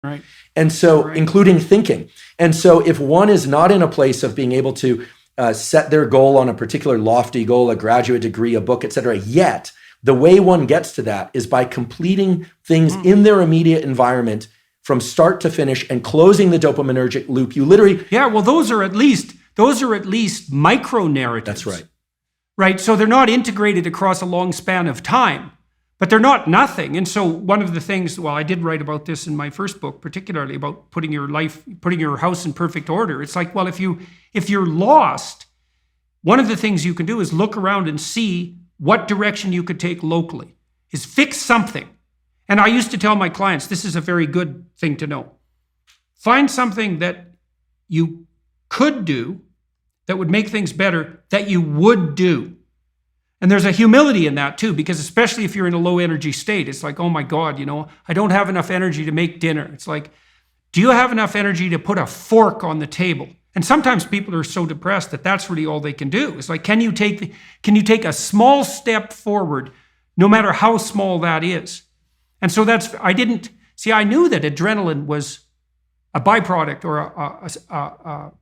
Right. And so, including thinking. And so if one is not in a place of being able to set their goal on a particular lofty goal, a graduate degree, a book, et cetera, yet the way one gets to that is by completing things in their immediate environment from start to finish and closing the dopaminergic loop. You literally... Yeah, well, those are at least micro narratives. That's right. Right, so they're not integrated across a long span of time, but they're not nothing. And so one of the things, well, I did write about this in my first book, particularly about putting your house in perfect order. It's like, well, if you're lost, one of the things you can do is look around and see what direction you could take locally, is fix something. And I used to tell my clients, this is a very good thing to know. Find something that you could do that would make things better that you would do. And there's a humility in that too, because especially if you're in a low energy state, it's like, oh my God, I don't have enough energy to make dinner. It's like, do you have enough energy to put a fork on the table? And sometimes people are so depressed that that's really all they can do. It's like, can you take a small step forward, no matter how small that is? And so I knew that adrenaline was a byproduct or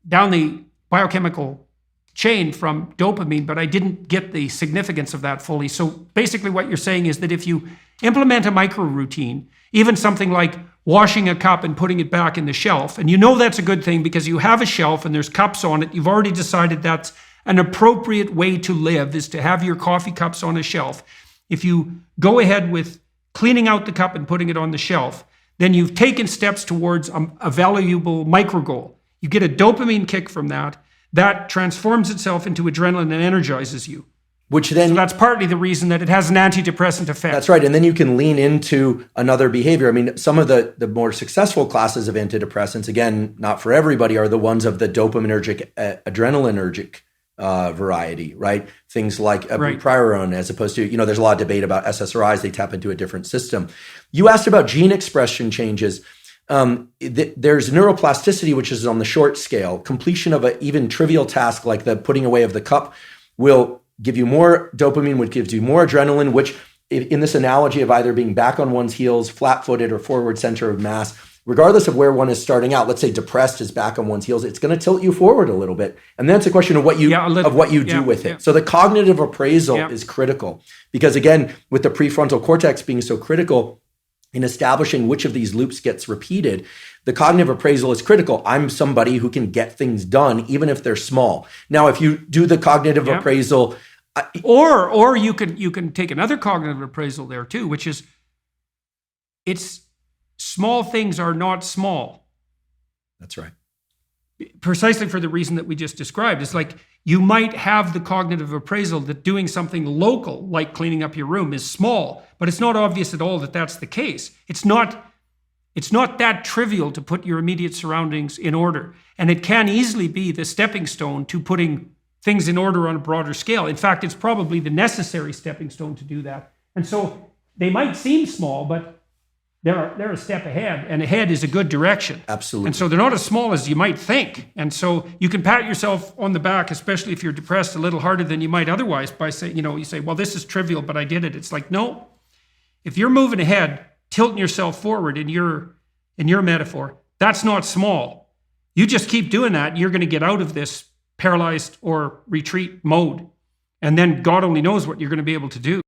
down the biochemical chain from dopamine, but I didn't get the significance of that fully. So basically what you're saying is that if you implement a micro routine, even something like washing a cup and putting it back in the shelf, and that's a good thing because you have a shelf and there's cups on it, you've already decided that's an appropriate way to live, is to have your coffee cups on a shelf. If you go ahead with cleaning out the cup and putting it on the shelf, then you've taken steps towards a valuable micro goal. You get a dopamine kick from that. That transforms itself into adrenaline and energizes you. So that's partly the reason that it has an antidepressant effect. That's right. And then you can lean into another behavior. I mean, some of the more successful classes of antidepressants, again, not for everybody, are the ones of the dopaminergic, adrenalinergic variety, right? Things like bupropion, as opposed to, there's a lot of debate about SSRIs. They tap into a different system. You asked about gene expression changes. There's neuroplasticity, which is on the short scale. Completion of an even trivial task like the putting away of the cup will give you more dopamine, which gives you more adrenaline, which in this analogy of either being back on one's heels, flat-footed, or forward center of mass, regardless of where one is starting out, let's say depressed is back on one's heels, it's going to tilt you forward a little bit. And then it's a question of what you do with it. So the cognitive appraisal is critical because, again, with the prefrontal cortex being so critical in establishing which of these loops gets repeated, the cognitive appraisal is critical. I'm somebody who can get things done, even if they're small. Now, if you do the cognitive appraisal, or you can take another cognitive appraisal there too, which is it's small things are not small. That's right. Precisely for the reason that we just described. It's like you might have the cognitive appraisal that doing something local, like cleaning up your room, is small, but it's not obvious at all that that's the case. It's not that trivial to put your immediate surroundings in order. And it can easily be the stepping stone to putting things in order on a broader scale. In fact, it's probably the necessary stepping stone to do that. And so they might seem small, but they're a step ahead, and ahead is a good direction. Absolutely. And so they're not as small as you might think. And so you can pat yourself on the back, especially if you're depressed, a little harder than you might otherwise by saying, you say, well, this is trivial, but I did it. It's like, no, if you're moving ahead, tilting yourself forward in your metaphor, that's not small. You just keep doing that, you're going to get out of this paralyzed or retreat mode. And then God only knows what you're going to be able to do.